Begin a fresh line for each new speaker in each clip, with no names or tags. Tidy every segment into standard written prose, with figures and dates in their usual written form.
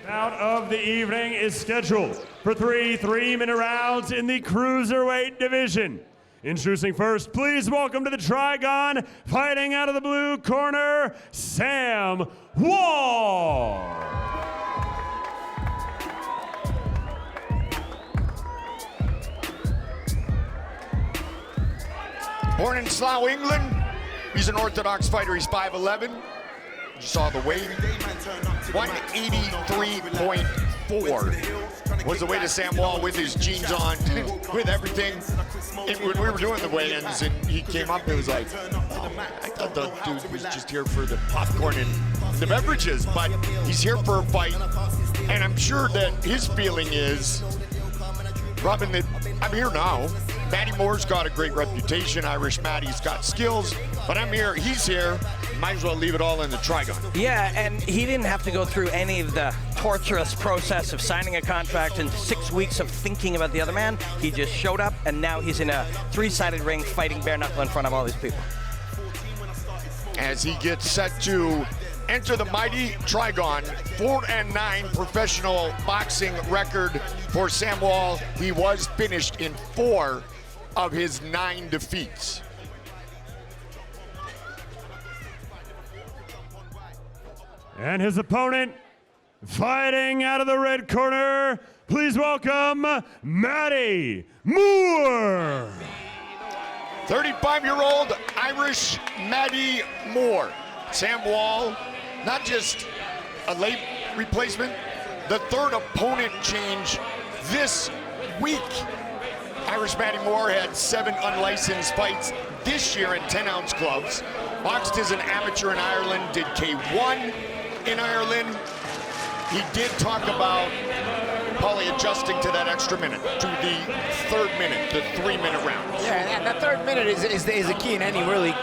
Bout of the evening is scheduled for three 3-minute rounds in the cruiserweight division. Introducing first, please welcome to the Trigon, fighting out of the blue corner, Sam Wall.
Born in Slough, England, he's an orthodox fighter. He's 5'11". You saw the weight, 183.4 was the weight of Sam Wall with his jeans on, with everything. And when we were doing the weigh-ins and he came up, it was like, oh, I thought the dude was just here for the popcorn and the beverages, but he's here for a fight. And I'm sure that his feeling is, Robin, that I'm here now. Maddie Moore's got a great reputation. Irish Maddie's got skills, but I'm here, he's here. Might as well leave it all in the Trigon.
Yeah, and he didn't have to go through any of the torturous process of signing a contract and 6 weeks of thinking about the other man. He just showed up, and now he's in a 3-sided ring fighting bare knuckle in front of all these people.
As he gets set to enter the mighty Trigon, 4-9 professional boxing record for Sam Wall. He was finished in 4 of his 9 defeats.
And his opponent, fighting out of the red corner, please welcome Maddie Moore.
35-year-old Irish Maddie Moore. Sam Wall, not just a late replacement, the third opponent change this week. Irish Maddie Moore had 7 unlicensed fights this year in 10-ounce gloves. Boxed as an amateur in Ireland, did K1 in Ireland. He did talk about probably adjusting to that extra minute, to the 3rd minute, the 3-minute round.
Yeah, and that 3rd minute is the key in any really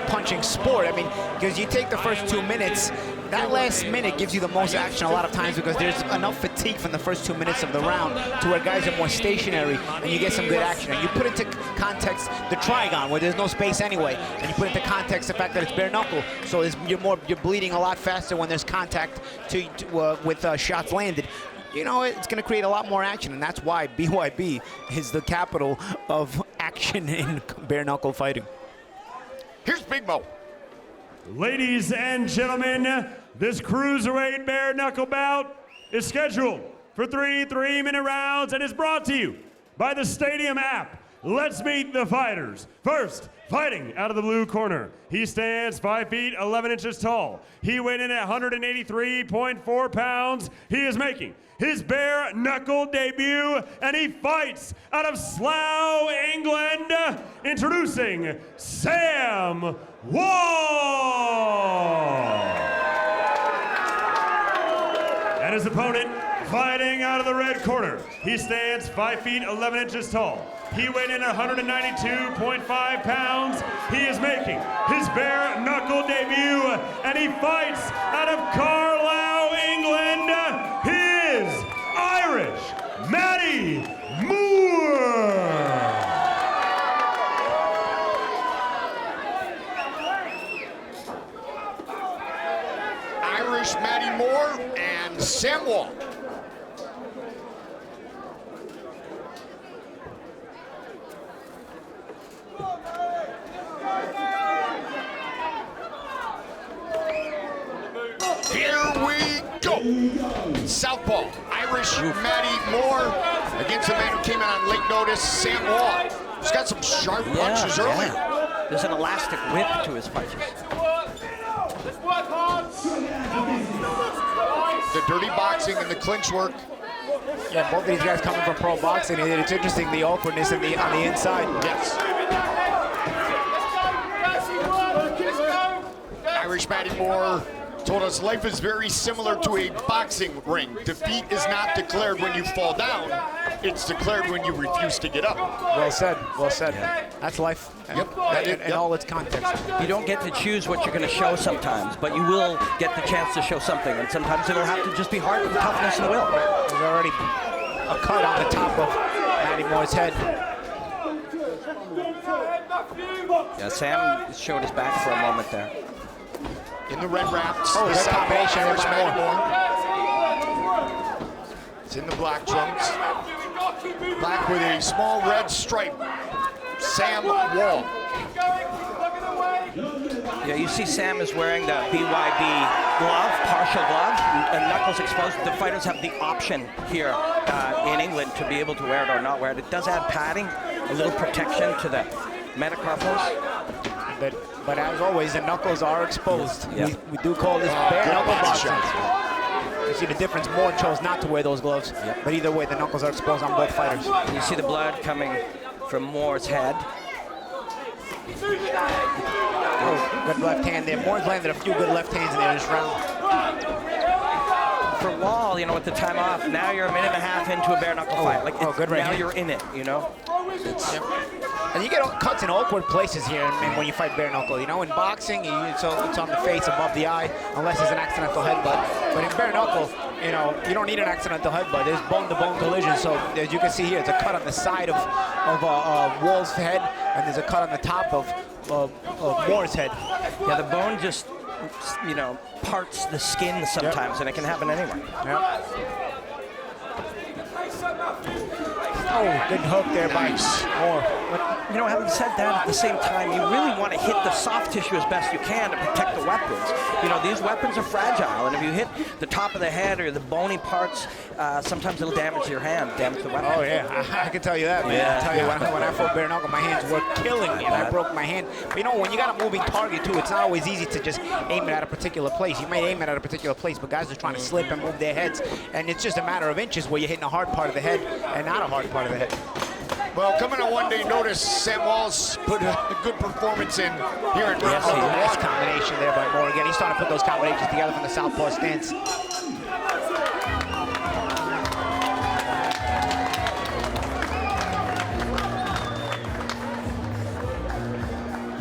punching sport. I mean, because you take the first 2 minutes, that last minute gives you the most action a lot of times because there's enough fatigue from the first 2 minutes of the round to where guys are more stationary and you get some good action. And you put into context the Trigon where there's no space anyway, and you put into context the fact that it's bare knuckle, so you're bleeding a lot faster when there's contact with shots landed. You know, it's going to create a lot more action, and that's why BYB is the capital of action in bare knuckle fighting.
Here's Big Mo.
Ladies and gentlemen, this cruiserweight bare knuckle bout is scheduled for 3 3-minute rounds and is brought to you by the Stadium app. Let's meet the fighters. First, fighting out of the blue corner, he stands 5 feet 11 inches tall. He weighed in at 183.4 pounds. He is making his bare knuckle debut, and he fights out of Slough, England. Introducing Sam Wall. And his opponent, fighting out of the red corner, he stands 5 feet 11 inches tall. He weighed in at 192.5 pounds. He is making his bare knuckle debut, and he fights out of Carlisle, England. He is Irish Maddie Moore.
Irish Maddie Moore and Sam Wall. Here we go. Southpaw, Irish Maddie Moore against the man who came in on late notice, Sam Wall. He's got some sharp punches early.
There's an elastic whip to his punches.
Let's work hard.
The dirty boxing and the clinch work.
Yeah, both of these guys coming from pro boxing, and it's interesting the awkwardness on the inside.
Yes. Irish Maddie Moore told us life is very similar to a boxing ring. Defeat is not declared when you fall down. It's declared when you refuse to get up.
Well said, well said. That's life.
Yep.
And all its context.
You don't get to choose what you're going to show sometimes, but you will get the chance to show something, and sometimes it'll have to just be heart and toughness and will.
There's already a cut on the top of Maddie Moore's head.
Yeah, Sam showed his back for a moment there.
In the red wraps,
Oh,
the
that combination
Irish
of
Maddie Moore. It's in the black trunks. Black with a small red stripe. Sam Wall.
Yeah, you see Sam is wearing the BYB glove, partial glove, and knuckles exposed. The fighters have the option here in England to be able to wear it or not wear it. It does add padding, a little protection to the metacarpals.
But as always, the knuckles are exposed.
Yeah.
We do call this bare knuckle boxing. You see the difference. Moore chose not to wear those gloves.
Yep.
But either way, the knuckles are exposed on both fighters.
You see the blood coming from Moore's head.
Oh, good left hand there. Moore's landed a few good left hands in there this round.
For Wall, you know, with the time off, now you're a minute and a half into a bare knuckle fight. Like,
good right
now
hand.
you're in it, you know?
And you get cuts in awkward places here when you fight bare knuckle. You know, in boxing, it's on the face above the eye, unless it's an accidental headbutt. But in bare knuckle, you know, you don't need an accidental headbutt. There's bone-to-bone collision. So as you can see here, it's a cut on the side of Wall's head, and there's a cut on the top of Moore's head.
Yeah, the bone just, you know, parts the skin sometimes, and it can happen anywhere.
Yep. Oh, good hook there by Moore.
But, you know, having said that, at the same time, you really want to hit the soft tissue as best you can to protect the weapons. You know, these weapons are fragile, and if you hit the top of the head or the bony parts, sometimes it'll damage your hand, damage the weapon.
Oh, yeah, I can tell you that, man.
Yeah.
I tell you, when I fought bare knuckle, my hands were killing me, and I broke my hand. But you know, when you got a moving target, too, it's not always easy to just aim it at a particular place. You may aim it at a particular place, but guys are trying to slip and move their heads, and it's just a matter of inches where you're hitting a hard part of the head and not a hard part of the head.
Well, coming on one-day notice, Sam Wall's put a good performance in here in round
Yes,
number
nice
one.
combination there by Moore. Again, he's starting to put those combinations together from the southpaw stance.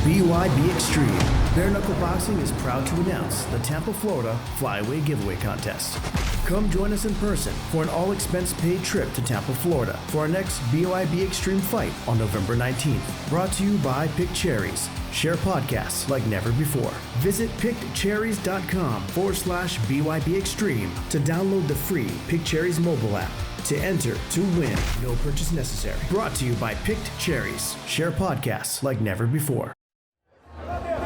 BYB Extreme. Bare Knuckle Boxing is proud to announce the Tampa, Florida Flyway Giveaway Contest. Come join us in person for an all-expense-paid trip to Tampa, Florida for our next BYB Extreme fight on November 19th. Brought to you by Pick Cherries. Share podcasts like never before. Visit pickcherries.com/BYB Extreme to download the free Pick Cherries mobile app. To enter, to win, no purchase necessary. Brought to you by Picked Cherries. Share podcasts like never before.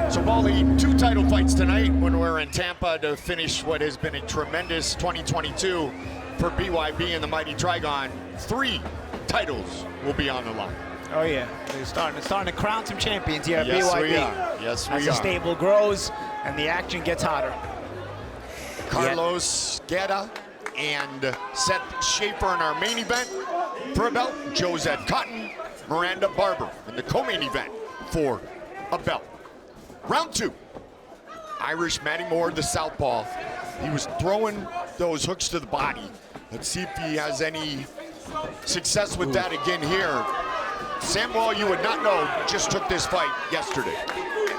So, Bali, 2 title fights tonight when we're in Tampa to finish what has been a tremendous 2022 for BYB and the Mighty Trigon. 3 titles will be on the line.
Oh, yeah. They're starting to crown some champions here at
Yes,
BYB.
we are. Yes, we
As
are.
the stable grows and the action gets hotter.
Carlos Guerra and Seth Schaefer in our main event for a belt. Josette Cotton, Miranda Barber in the co-main event for a belt. Round 2. Irish Maddie Moore, the southpaw. He was throwing those hooks to the body. Let's see if he has any success with that again here. Sam Wall, you would not know, just took this fight yesterday.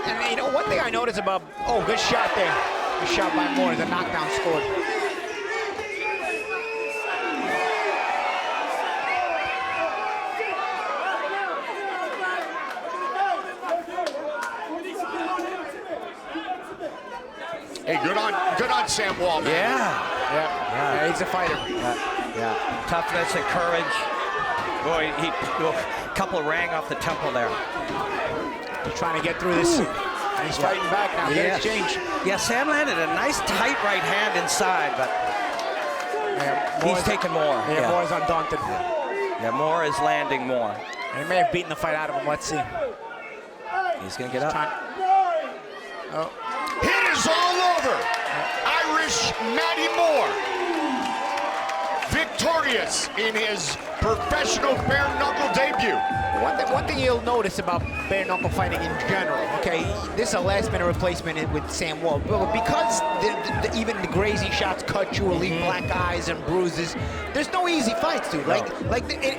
And you know, one thing I noticed about, good shot there. Good shot by Moore, the knockdown scored.
Hey, good on Sam Wall, man.
Yeah, he's a fighter.
Toughness and courage. Boy, a couple rang off the temple there.
He's trying to get through this. And he's fighting back now. Good exchange.
Yeah, Sam landed a nice tight right hand inside, but he's taking more.
Yeah, Moore's undaunted.
Yeah, Moore is landing more.
And he may have beaten the fight out of him. Let's see.
He's going to get up.
Hit is all over. Irish Maddie Moore, victorious in his professional bare knuckle debut.
One thing you'll notice about bare knuckle fighting in general, okay, this is a last minute replacement with Sam Wall, but because even the grazing shots cut you or leave black eyes and bruises, there's no easy fights, dude.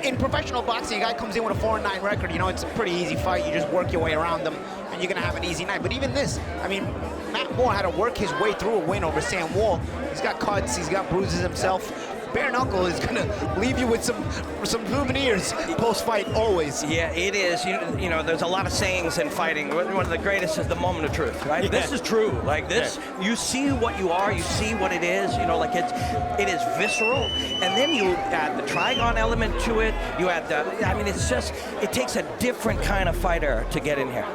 In professional boxing, a guy comes in with a 4-9 record, you know, it's a pretty easy fight. You just work your way around them, and you're gonna have an easy night. But even this, I mean, Matt Moore had to work his way through a win over Sam Wall. He's got cuts, he's got bruises himself. bare knuckle is gonna leave you with some souvenirs post-fight always.
Yeah, it is. You know, there's a lot of sayings in fighting. One of the greatest is the moment of truth, right?
Yeah.
This is true. Like this, you see what you are, you see what it is. You know, like it is visceral, and then you add the trigon element to it. You add the. I mean, it's just it takes a different kind of fighter to get in here.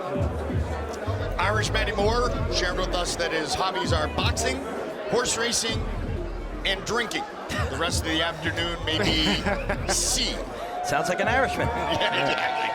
Irish Maddie Moore shared with us that his hobbies are boxing, horse racing, and drinking. The rest of the afternoon may be C.
Sounds like an Irishman.
Yeah, exactly.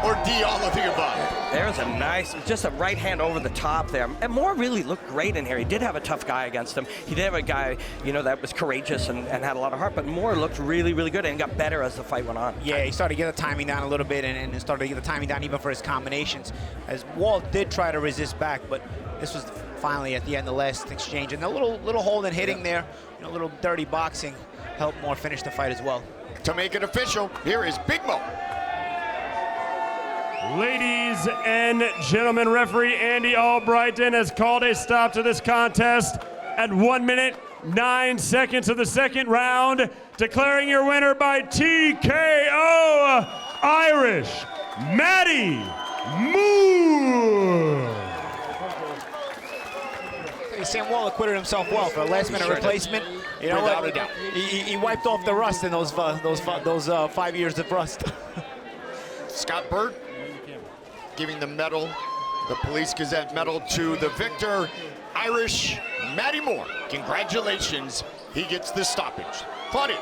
Or D, all of the above.
There's a nice, just a right hand over the top there. And Moore really looked great in here. He did have a tough guy against him. He did have a guy, you know, that was courageous and had a lot of heart, but Moore looked really, really good and got better as the fight went on.
Yeah, he started to get the timing down a little bit and started to get the timing down even for his combinations. As Walt did try to resist back, but this was finally at the end, the last exchange. And a little hold and hitting there, you know, a little dirty boxing helped Moore finish the fight as well.
To make it official, here is Big Mo.
Ladies and gentlemen, referee Andy Albrighton has called a stop to this contest at 1 minute, 9 seconds of the second round, declaring your winner by TKO, Irish Maddie Moore.
Sam Wall acquitted himself well for a last-minute replacement. You know
Without
what?
a doubt.
He wiped off the rust in those 5 years of rust.
Scott Burt giving the medal, the Police Gazette medal, to the victor, Irish Maddie Moore. Congratulations, he gets the stoppage. Claudia.